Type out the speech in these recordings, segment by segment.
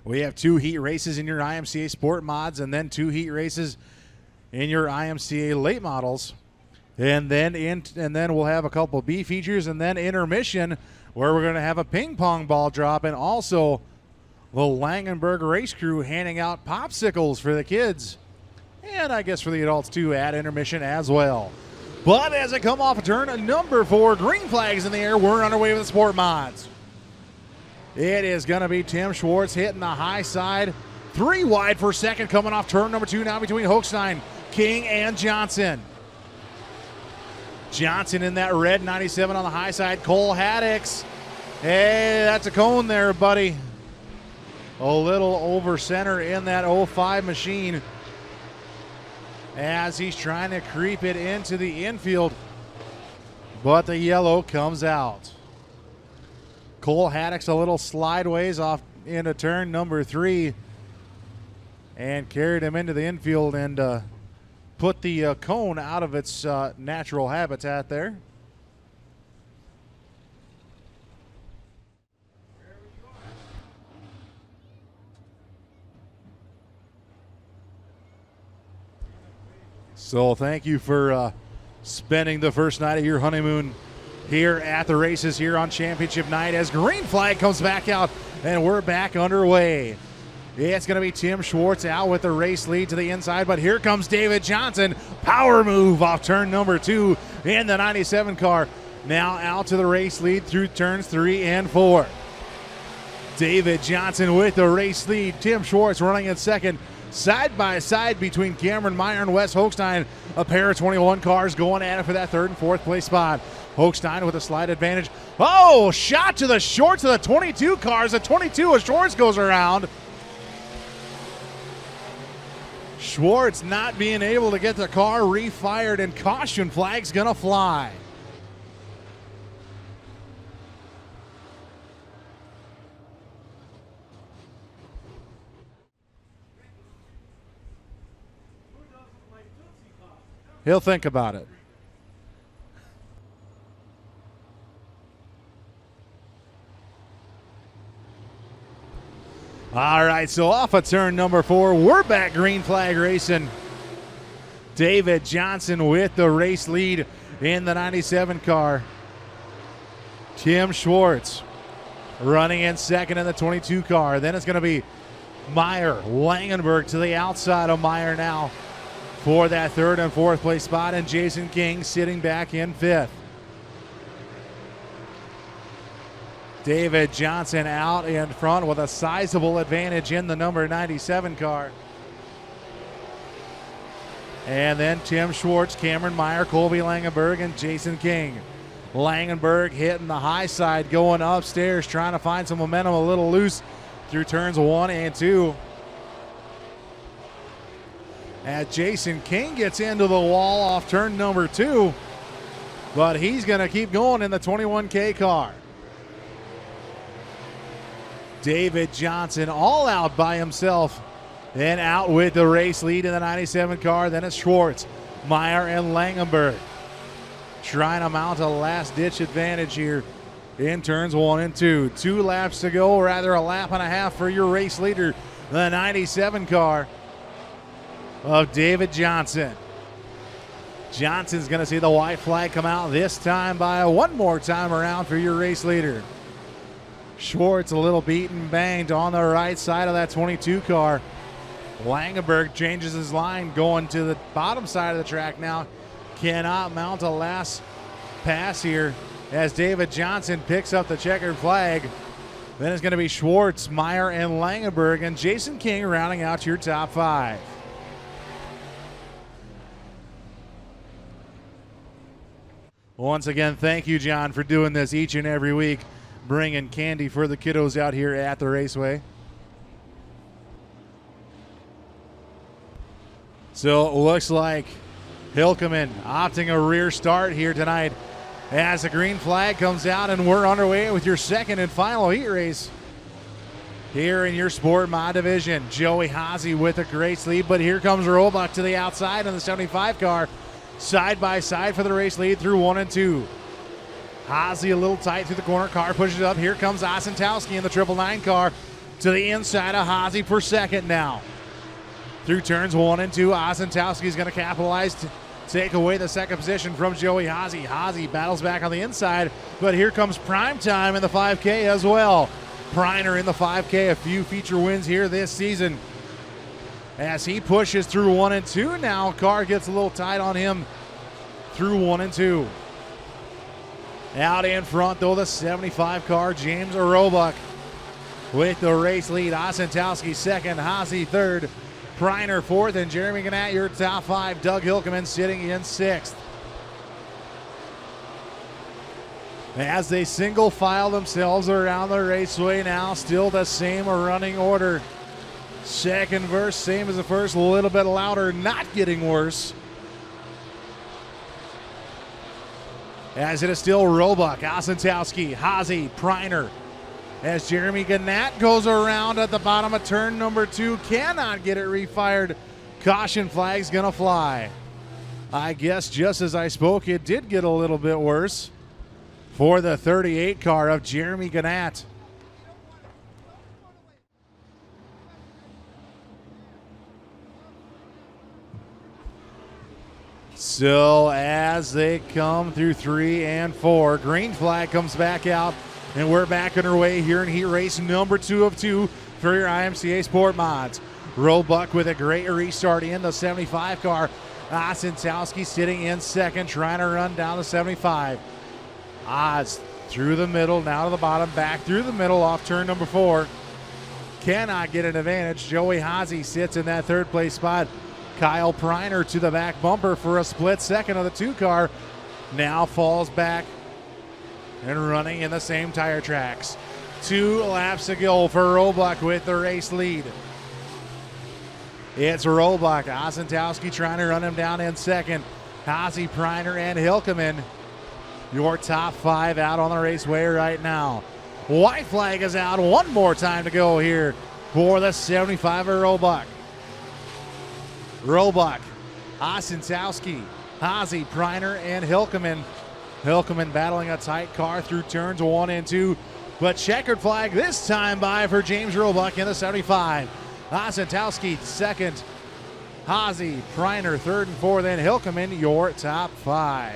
We have 2 heat races in your IMCA Sportmods and then 2 heat races in your IMCA Late Models. And then we'll have a couple B features and then intermission where we're going to have a ping pong ball drop and also the Langenberg race crew handing out popsicles for the kids. And I guess for the adults too at intermission as well. But as I come off of turn number 4, green flags in the air, we're underway with the Sport Mods. It is going to be Tim Schwartz hitting the high side. 3 wide for second coming off turn number 2 now between Hochstein, King, and Johnson. Johnson in that red 97 on the high side. Cole Haddix. Hey, that's a cone there, buddy. A little over center in that 05 machine as he's trying to creep it into the infield, but the yellow comes out. Cole Haddix a little slideways off into turn number 3 and carried him into the infield and put the cone out of its natural habitat there. So thank you for spending the first night of your honeymoon here at the races here on championship night as green flag comes back out and we're back underway. It's going to be Tim Schwartz out with the race lead to the inside, but here comes David Johnson. Power move off turn number 2 in the 97 car. Now out to the race lead through turns 3 and 4. David Johnson with the race lead. Tim Schwartz running in second. Side by side between Cameron Meyer and Wes Hochstein. A pair of 21 cars going at it for that 3rd and 4th place spot. Hochstein with a slight advantage. Oh, shot to the shorts of the 22 cars. The 22 of Schwartz goes around. Schwartz not being able to get the car refired, and caution flag's gonna fly. He'll think about it. All right, so off of turn number 4, we're back green flag racing. David Johnson with the race lead in the 97 car. Tim Schwartz running in second in the 22 car. Then it's going to be Meyer, Langenberg to the outside of Meyer now for that 3rd and 4th place spot, and Jason King sitting back in 5th. David Johnson out in front with a sizable advantage in the number 97 car. And then Tim Schwartz, Cameron Meyer, Colby Langenberg, and Jason King. Langenberg hitting the high side, going upstairs, trying to find some momentum, a little loose through turns 1 and 2. As Jason King gets into the wall off turn number 2, but he's going to keep going in the 21K car. David Johnson all out by himself and out with the race lead in the 97 car. Then it's Schwartz, Meyer, and Langenberg trying to mount a last-ditch advantage here in turns 1 and 2. 2 laps to go, rather a lap and a half for your race leader, the 97 car of David Johnson. Johnson's going to see the white flag come out this time by one more time around for your race leader. Schwartz a little beaten, banged on the right side of that 22 car. Langenberg changes his line, going to the bottom side of the track now. Cannot mount a last pass here as David Johnson picks up the checkered flag. Then it's going to be Schwartz, Meyer, and Langenberg, and Jason King rounding out your top 5. Once again, thank you, John, for doing this each and every week, bringing candy for the kiddos out here at the raceway. So it looks like Hilkeman opting a rear start here tonight as the green flag comes out, and we're underway with your second and final heat race here in your Sport Mod division. Joey Haase with a great lead, but here comes Roebuck to the outside in the 75 car, side by side for the race lead through 1 and 2. Haase a little tight through the corner, car pushes up. Here comes Osentowski in the 999 car. to the inside of Haase for second now. Through turns 1 and 2, Osentowski is going to capitalize to take away the second position from Joey Haase. Haase battles back on the inside, but here comes Prime Time in the 5K as well. Preiner in the 5K, a few feature wins here this season. As he pushes through 1 and 2 now, car gets a little tight on him through 1 and 2. Out in front though, the 75 car, James Roebuck with the race lead. Osentowski second, Haase third, Preiner fourth, and Jeremy Gannett your top 5. Doug Hilkeman sitting in 6th. As they single file themselves around the raceway now, still the same running order. Second verse, same as the first, a little bit louder, not getting worse. As it is still Roebuck, Osentowski, Haase, Preiner. As Jeremy Gannett goes around at the bottom of turn number 2, cannot get it refired. Caution flag's gonna fly. I guess just as I spoke, it did get a little bit worse for the 38 car of Jeremy Gannett. So as they come through 3 and 4, green flag comes back out, and we're back underway here in heat race number 2 of 2 for your IMCA Sport Mods. Roebuck with a great restart in the 75 car. Osentowski sitting in second, trying to run down the 75. Oz through the middle, now to the bottom, back through the middle off turn number 4. Cannot get an advantage. Joey Haase sits in that third place spot. Kyle Preiner to the back bumper for a split second of the 2 car. Now falls back and running in the same tire tracks. 2 laps to go for Roebuck with the race lead. It's Roebuck. Osentowski trying to run him down in second. Haase, Preiner, and Hilkeman, your top 5 out on the raceway right now. White flag is out. One more time to go here for the 75 of Roebuck. Roebuck, Osentowski, Haase, Preiner, and Hilkeman. Hilkeman battling a tight car through turns 1 and 2, but checkered flag this time by for James Roebuck in the 75. Osentowski second, Haase, Preiner third and fourth, and Hilkeman your top 5.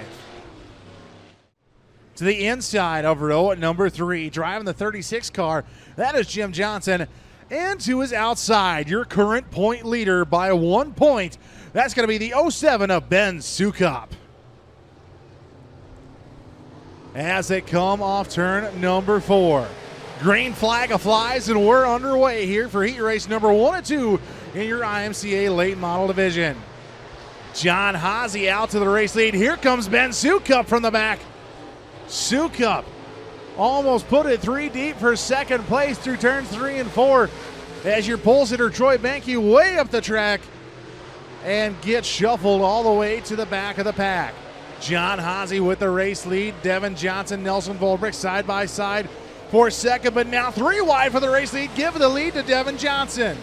To the inside of row number 3, driving the 36 car, that is Jim Johnson. And to his outside, your current point leader by 1 point. That's going to be the 07 of Ben Sukop. As they come off turn number 4. Green flag flies, and we're underway here for heat race number 1 and 2 in your IMCA Late Model Division. John Haase out to the race lead. Here comes Ben Sukop from the back. Sukop almost put it 3 deep for second place through turns 3 and 4 as your pole sitter Troy Banky way up the track and gets shuffled all the way to the back of the pack. John Haase with the race lead. Devin Johnson, Nelson Volbrick side by side for second, but now 3 wide for the race lead. Give the lead to Devin Johnson.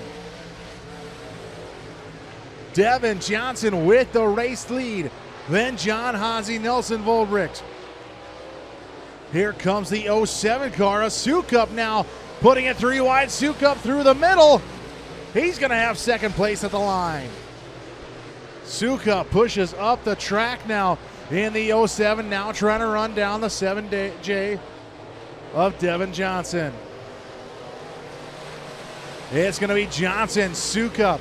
Devin Johnson with the race lead. Then John Haase, Nelson Volbrick. Here comes the 07 car, a Sukop now putting it 3 wide. Sukop through the middle. He's going to have second place at the line. Sukop pushes up the track now in the 07, now trying to run down the 7J of Devin Johnson. It's going to be Johnson, Sukop,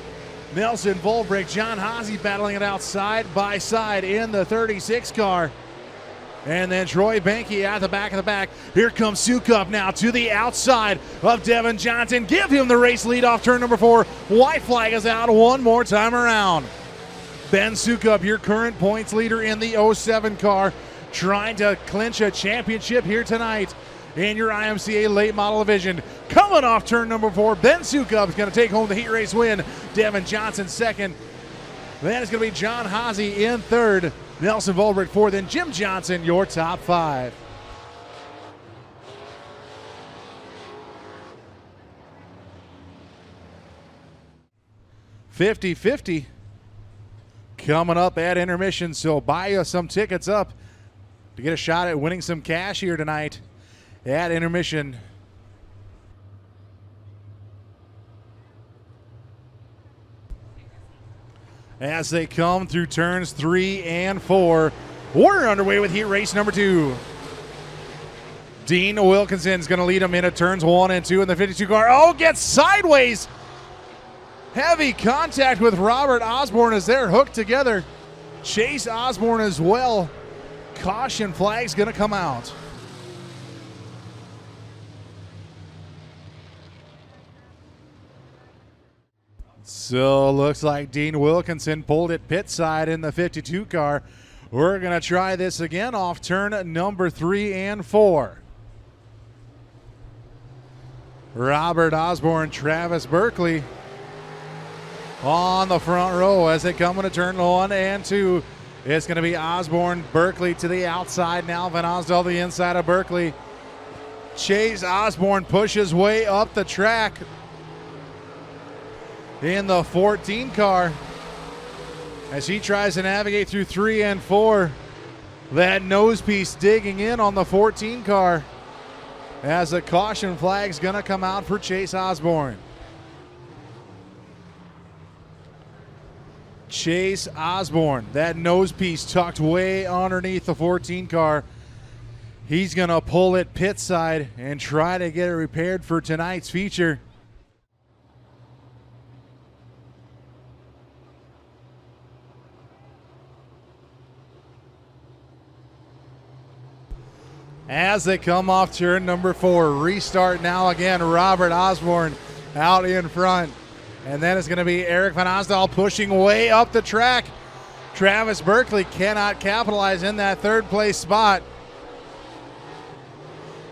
Nelson Volbrick, John Haase battling it out side by side in the 36 car. And then Troy Banky at the back of the pack. Here comes Sukop now to the outside of Devin Johnson. Give him the race lead off turn number 4. White flag is out one more time around. Ben Sukop, your current points leader in the 07 car, trying to clinch a championship here tonight in your IMCA Late Model Division. Coming off turn number 4, Ben Sukop is going to take home the heat race win. Devin Johnson second. Then it's going to be John Haase in third. Nelson Volbrick fourth, and Jim Johnson, your top 5. $50-50 coming up at intermission, so buy you some tickets up to get a shot at winning some cash here tonight at intermission. as they come through turns 3 and 4. We're underway with heat race number 2. Dean Wilkinson's going to lead them into turns 1 and 2 in the 52 car. Oh, gets sideways. Heavy contact with Robert Osborne as they're hooked together. Chase Osborne as well. Caution flag's going to come out. So looks like Dean Wilkinson pulled it pit side in the 52 car. We're going to try this again off turn number 3 and 4. Robert Osborne, Travis Berkeley on the front row as they come into turn 1 and 2. It's going to be Osborne, Berkeley to the outside now. Van Osdal the inside of Berkeley. Chase Osborne pushes way up the track in the 14 car as he tries to navigate through 3 and 4. That nose piece digging in on the 14 car as the caution flag's going to come out for Chase Osborne. Chase Osborne, that nose piece tucked way underneath the 14 car. He's going to pull it pit side and try to get it repaired for tonight's feature. As they come off turn number 4, restart now again. Robert Osborne out in front. And then it's going to be Eric Van Osdal pushing way up the track. Travis Berkeley cannot capitalize in that third place spot.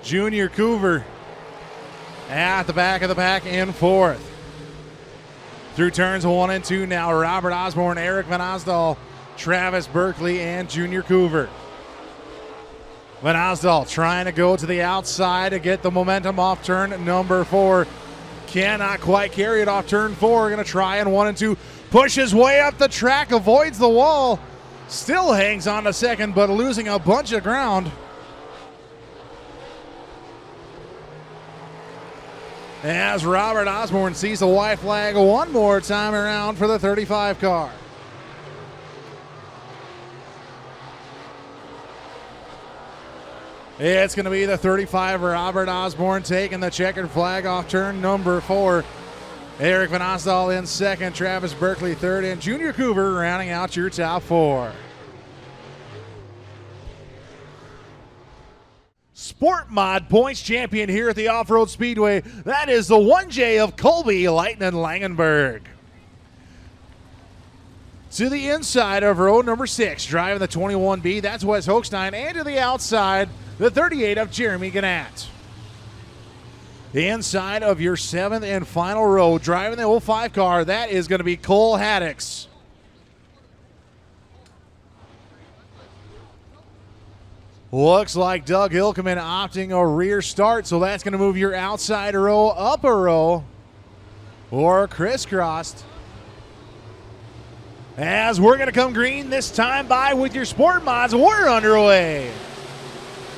Junior Coover at the back of the pack in 4th. Through turns 1 and 2 now, Robert Osborne, Eric Van Osdal, Travis Berkeley, and Junior Coover. Van Osdal trying to go to the outside to get the momentum off turn number 4. Cannot quite carry it off turn 4. Going to try in 1 and 2. Pushes way up the track, avoids the wall. Still hangs on to second, but losing a bunch of ground. As Robert Osborne sees the white flag one more time around for the 35 car. It's going to be the 35, Robert Osborne, taking the checkered flag off turn number 4. Eric Van Osdal in second, Travis Berkeley third, and Junior Coover rounding out your top 4. Sportmod points champion here at the Off-Road Speedway. That is the 1J of Colby Lightning Langenberg. To the inside of row number 6, driving the 21B, that's Wes Hochstein, and to the outside, the 38 of Jeremy Gannett. The inside of your 7th and final row, driving the 05 car, that is going to be Cole Haddix. Looks like Doug Hilkeman opting a rear start, so that's going to move your outside row up a row or crisscrossed. As we're going to come green this time by with your Sportmods, we're underway.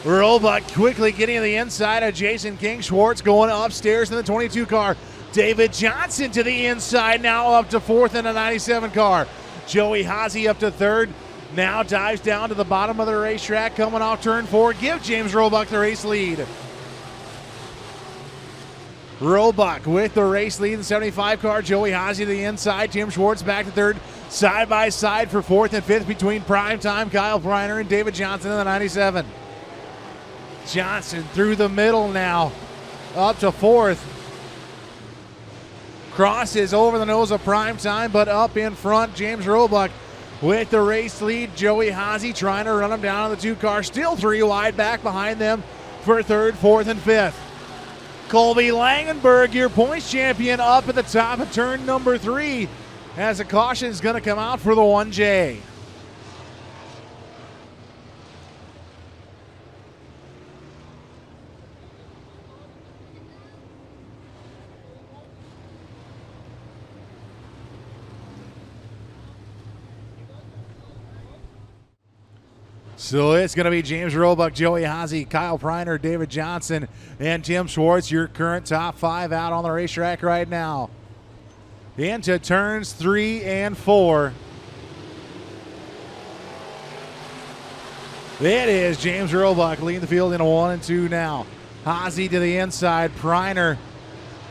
Roebuck quickly getting to the inside of Jason King. Schwartz going upstairs in the 22 car. David Johnson to the inside, now up to 4th in the 97 car. Joey Haase up to 3rd. Now dives down to the bottom of the racetrack, coming off turn 4. Give James Roebuck the race lead. Roebuck with the race lead in the 75 car. Joey Haase to the inside. Tim Schwartz back to 3rd. Side by side for 4th and 5th between Primetime, Kyle Preiner, and David Johnson in the 97. Johnson through the middle now, up to 4th. Crosses over the nose of Primetime, but up in front, James Roebuck with the race lead. Joey Haase trying to run him down on the 2 car. Still 3 wide back behind them for 3rd, 4th, and 5th. Colby Langenberg, your points champion, up at the top of turn number 3 as a caution is going to come out for the 1J. So it's going to be James Roebuck, Joey Haase, Kyle Preiner, David Johnson, and Tim Schwartz, your current top 5 out on the racetrack right now. Into turns 3 and 4. It is James Roebuck leading the field in a 1 and 2 now. Haase to the inside. Preiner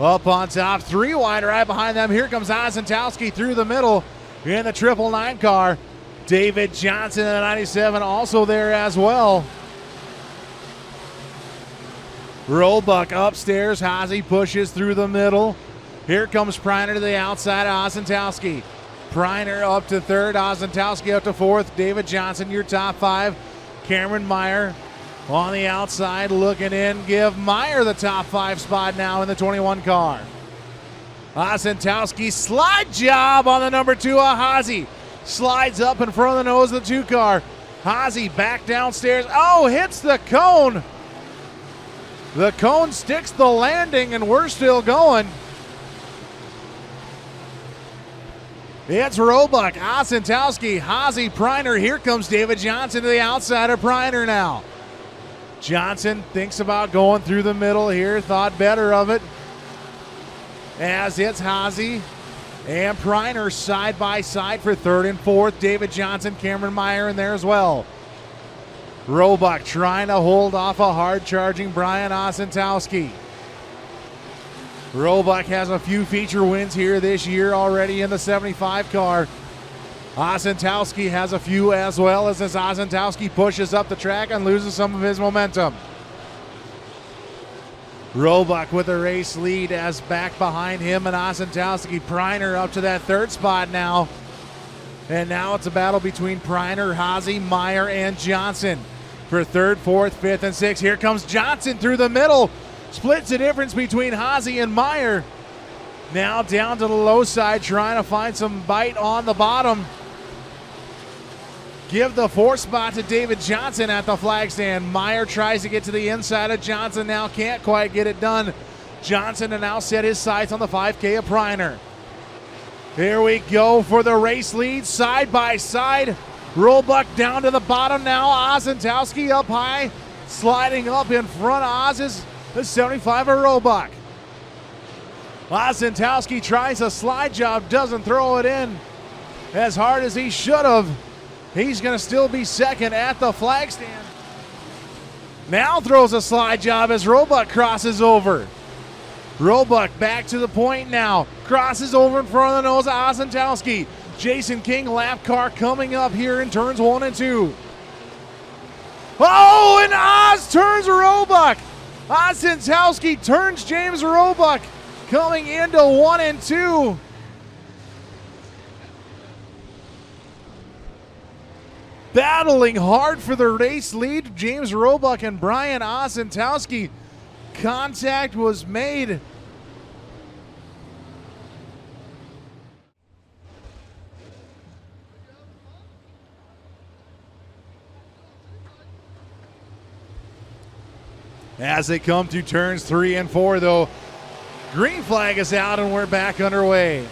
up on top. 3 wide right behind them. Here comes Ozentowski through the middle in the 999 car. David Johnson in the 97 also there as well. Roebuck upstairs. Haase pushes through the middle. Here comes Preiner to the outside of Ozentowski. Preiner up to third. Ozentowski up to fourth. David Johnson, your top 5. Cameron Meyer on the outside looking in. Give Meyer the top 5 spot now in the 21 car. Ozentowski slide job on the number 2 of Haase. Slides up in front of the nose of the 2 car. Haase back downstairs. Oh, hits the cone. The cone sticks the landing, and we're still going. It's Roebuck, Ozentowski, Haase, Preiner. Here comes David Johnson to the outside of Preiner now. Johnson thinks about going through the middle here, thought better of it. As it's Haase and Preiner side by side for third and fourth. David Johnson, Cameron Meyer in there as well. Roebuck trying to hold off a hard-charging Brian Ozentowski. Roebuck has a few feature wins here this year already in the 75 car. Ozentowski has a few as well as Ozentowski pushes up the track and loses some of his momentum. Roebuck with a race lead as back behind him and Ozentowski. Preiner up to that third spot now. And now it's a battle between Preiner, Haase, Meyer, and Johnson for third, fourth, fifth, and sixth. Here comes Johnson through the middle. Splits the difference between Haase and Meyer. Now down to the low side, trying to find some bite on the bottom. Give the 4th spot to David Johnson at the flag stand. Meyer tries to get to the inside of Johnson now, can't quite get it done. Johnson to now set his sights on the 5K of Preiner. Here we go for the race lead, side by side. Roebuck down to the bottom now. Ozentowski up high, sliding up in front of Oz's. The 75 of Roebuck. Ozentowski tries a slide job, doesn't throw it in as hard as he should have. He's going to still be second at the flag stand. Now throws a slide job as Roebuck crosses over. Roebuck back to the point now. Crosses over in front of the nose of Ozentowski. Jason King lap car coming up here in turns 1 and 2. Oh, and Oz turns Roebuck. Ozentowski turns James Roebuck coming into 1 and 2. Battling hard for the race lead, James Roebuck and Brian Ozentowski. Contact was made. As they come through turns 3 and 4, though, green flag is out and we're back underway.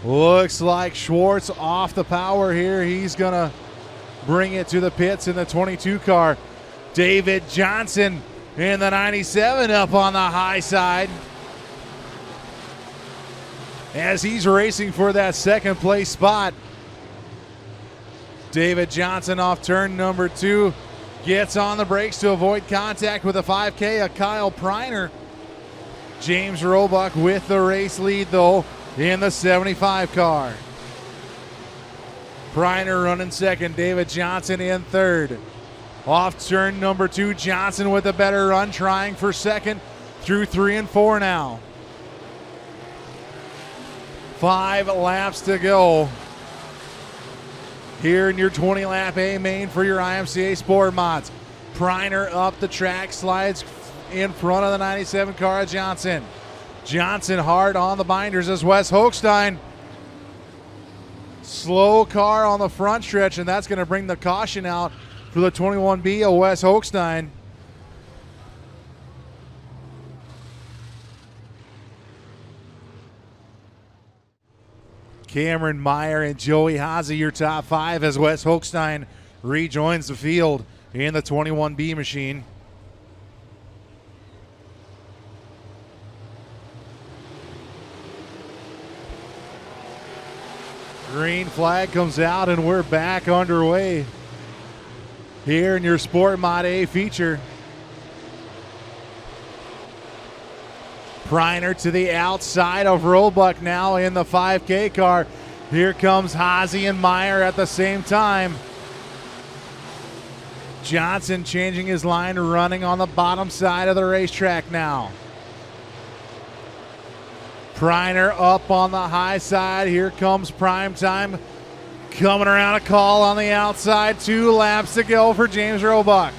Looks like Schwartz off the power here. He's going to bring it to the pits in the 22 car. David Johnson in the 97 up on the high side as he's racing for that second place spot. David Johnson off turn number 2. Gets on the brakes to avoid contact with a 5K of Kyle Preiner. James Roebuck with the race lead, though, in the 75 car. Preiner running second, David Johnson in third. Off turn number 2, Johnson with a better run, trying for second through 3 and 4 now. 5 laps to go here in your 20-lap A main for your IMCA Sportmods. Preiner up the track, slides in front of the 97 car of Johnson. Johnson hard on the binders as Wes Hochstein. Slow car on the front stretch, and that's going to bring the caution out for the 21B of Wes Hochstein. Cameron Meyer and Joey Haase, your top 5, as Wes Hochstein rejoins the field in the 21B machine. Green flag comes out and we're back underway here in your Sportmod A feature. Priner to the outside of Roebuck now in the 5K car. Here comes Haase and Meyer at the same time. Johnson changing his line, running on the bottom side of the racetrack now. Priner up on the high side. Here comes Prime Time coming around a call on the outside. 2 laps to go for James Roebuck.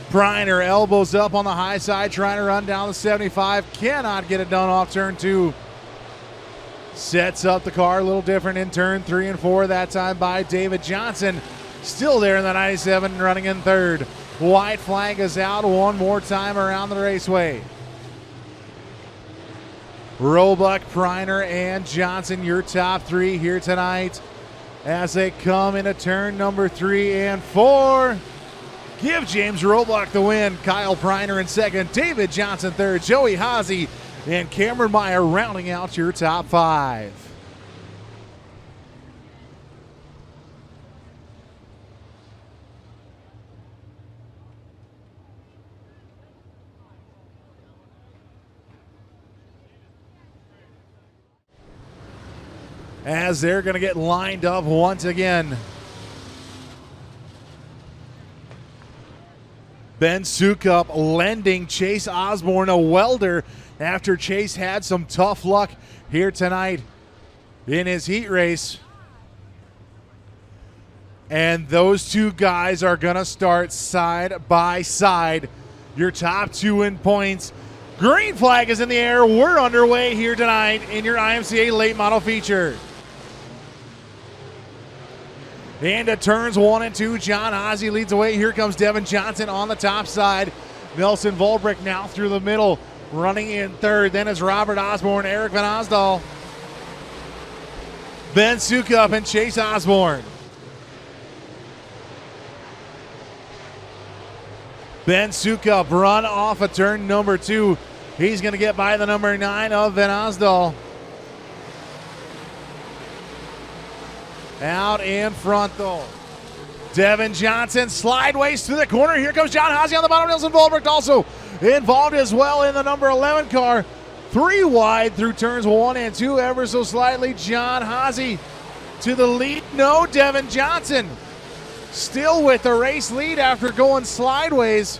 Priner elbows up on the high side, trying to run down the 75. Cannot get it done off turn 2. Sets up the car a little different in turn 3 and 4, that time by David Johnson. Still there in the 97, running in third. White flag is out one more time around the raceway. Roebuck, Priner, and Johnson, your top 3 here tonight as they come into turn number 3 and 4. Give James Roebuck the win. Kyle Priner in second, David Johnson third, Joey Haase and Cameron Meyer rounding out your top 5. As they're going to get lined up once again. Ben Sukup lending Chase Osborne a welder after Chase had some tough luck here tonight in his heat race. And those 2 guys are going to start side by side. Your top 2 in points. Green flag is in the air. We're underway here tonight in your IMCA Late Model feature. Into turns 1 and 2, John Haase leads away. Here comes Devin Johnson on the top side. Nelson Volbrick now through the middle, running in third. Then it's Robert Osborne, Eric Van Osdal, Ben Sukup, and Chase Osborne. Ben Sukup run off of turn number 2. He's going to get by the number 9 of Van Osdal. Out in front, though. Devin Johnson slideways through the corner. Here comes John Haase on the bottom. Nelson Volbricht also involved as well in the number 11 car. 3 wide through turns 1 and 2 ever so slightly. John Haase to the lead. No, Devin Johnson still with the race lead after going slideways.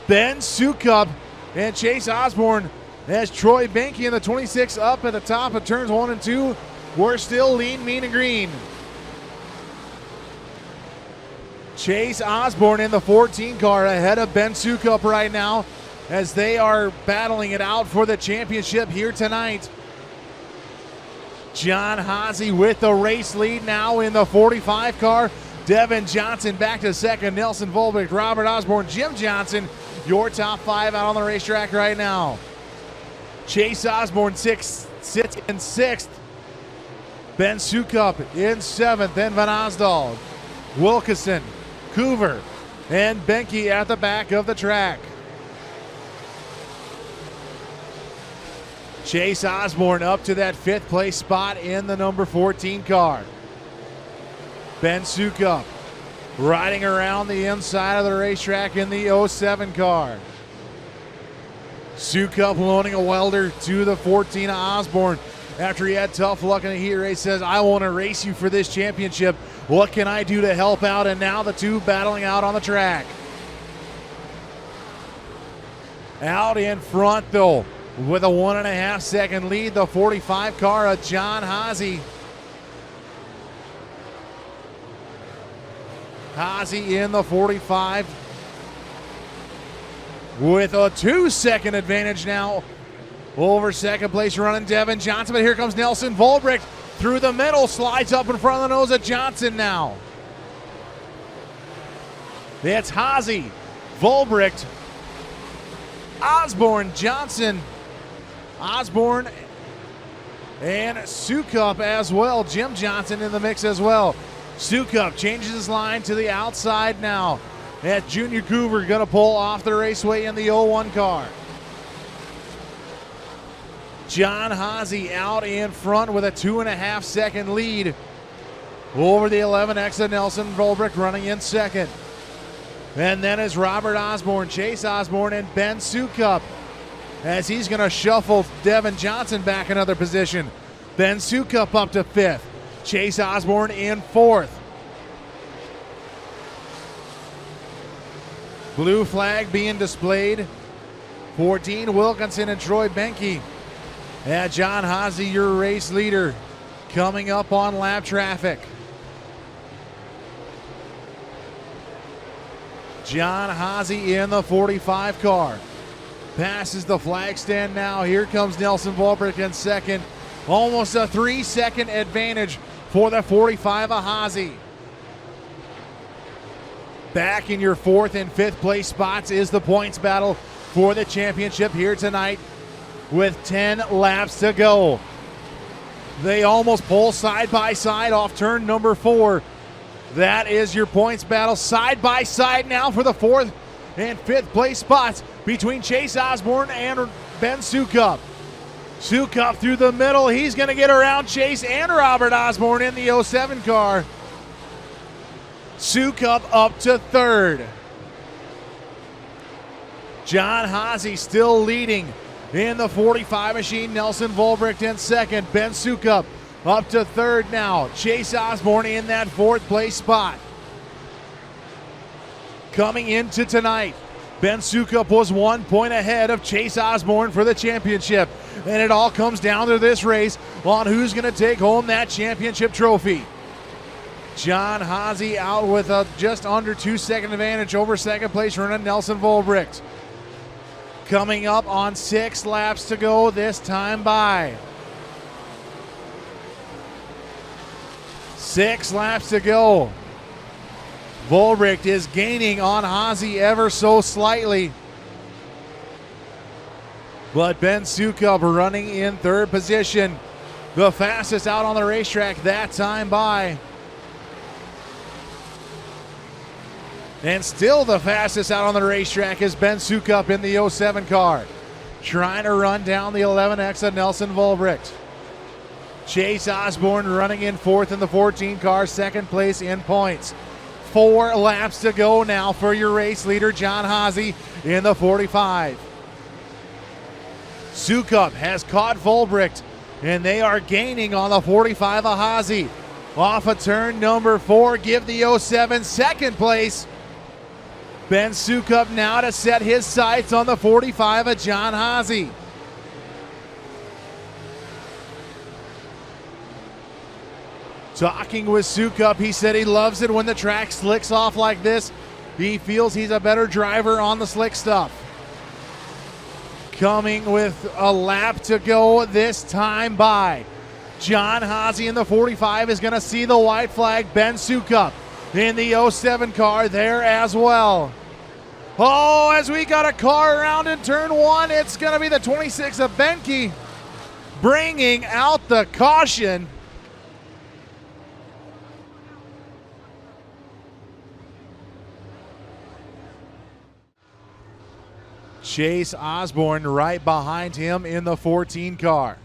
Ben Sukup and Chase Osborne as Troy Benke in the 26 up at the top of turns 1 and 2. We're still lean, mean, and green. Chase Osborne in the 14 car ahead of Ben Sukup right now as they are battling it out for the championship here tonight. John Haase with the race lead now in the 45 car. Devin Johnson back to second. Nelson Volbricht, Robert Osborne, Jim Johnson, your top 5 out on the racetrack right now. Chase Osborne sits in 6th. Ben Sukup in 7th, then Van Osdal, Wilkeson, Coover, and Benke at the back of the track. Chase Osborne up to that 5th place spot in the number 14 car. Ben Sukup riding around the inside of the racetrack in the 07 car. Sukup loaning a welder to the 14 of Osborne. After he had tough luck in the heat race, says, I want to race you for this championship. What can I do to help out? And now the 2 battling out on the track. Out in front, though, with a 1.5 second lead, the 45 car of John Haase. Haase in the 45 with a 2-second advantage now over second place running Devin Johnson, but here comes Nelson Volbricht through the middle, slides up in front of the nose of Johnson now. It's Haase, Volbricht, Osborne, Johnson, Osborne, and Sukup as well. Jim Johnson in the mix as well. Sukup changes his line to the outside now. That's Junior Coover going to pull off the raceway in the 01 car. John Haase out in front with a 2.5 second lead over the 11X of Nelson Volbricht running in second. And then is Robert Osborne, Chase Osborne, and Ben Sukup as he's going to shuffle Devin Johnson back another position. Ben Sukup up to 5th. Chase Osborne in 4th. Blue flag being displayed for Dean Wilkinson and Troy Benke. And John Haase, your race leader, coming up on lap traffic. John Haase in the 45 car. Passes the flag stand now. Here comes Nelson Volbricht in second. Almost a 3-second advantage for the 45 of Haase. Back in your 4th and 5th place spots is the points battle for the championship here tonight with 10 laps to go. They almost pull side by side off turn number 4. That is your points battle side by side now for the 4th and 5th place spots between Chase Osborne and Ben Sukup. Sukup through the middle. He's going to get around Chase and Robert Osborne in the 07 car. Sukup up to 3rd. John Haase still leading in the 45 machine. Nelson Volbricht in second. Ben Sukup up to 3rd now. Chase Osborne in that 4th place spot. Coming into tonight, Ben Sukup was 1 point ahead of Chase Osborne for the championship. And it all comes down to this race on who's going to take home that championship trophy. John Haase out with a just under 2-second advantage over second place runner Nelson Volbricht. Coming up on 6 laps to go this time by. 6 laps to go. Volbricht is gaining on Haase ever so slightly. But Ben Sukup running in 3rd position. The fastest out on the racetrack that time by. And still the fastest out on the racetrack is Ben Sukup in the 07 car. Trying to run down the 11X of Nelson Volbricht. Chase Osborne running in 4th in the 14 car, 2nd place in points. 4 laps to go now for your race leader, John Haase, in the 45. Sukup has caught Volbricht, and they are gaining on the 45 of Haase. Off of turn number 4, give the 07 second place. Ben Sukup now to set his sights on the 45 of John Haase. Talking with Sukup, he said he loves it when the track slicks off like this. He feels he's a better driver on the slick stuff. Coming with a lap to go this time by. John Haase in the 45 is going to see the white flag. Ben Sukup in the 07 car there as well. Oh, as we got a car around in turn 1, it's going to be the 26 of Benke bringing out the caution. Chase Osborne right behind him in the 14 car.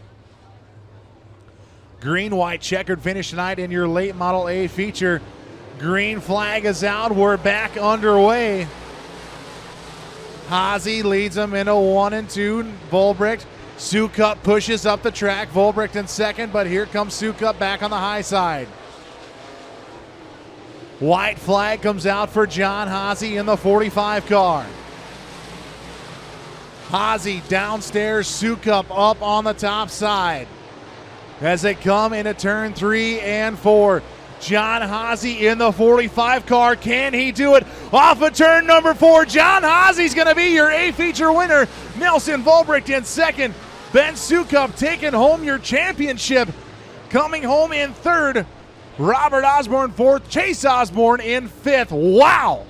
Green-white checkered finish tonight in your late Model A feature. Green flag is out. We're back underway. Haase leads them in a 1 and 2. Volbricht. Sukup pushes up the track. Volbricht in second, but here comes Sukup back on the high side. White flag comes out for John Haase in the 45 car. Haase downstairs, Sukup up on the top side. As they come into turn 3 and 4. John Haase in the 45 car. Can he do it? Off of turn number 4. John Haase's going to be your A feature winner. Nelson Volbricht in second. Ben Sukup taking home your championship. Coming home in third. Robert Osborne fourth. Chase Osborne in fifth. Wow!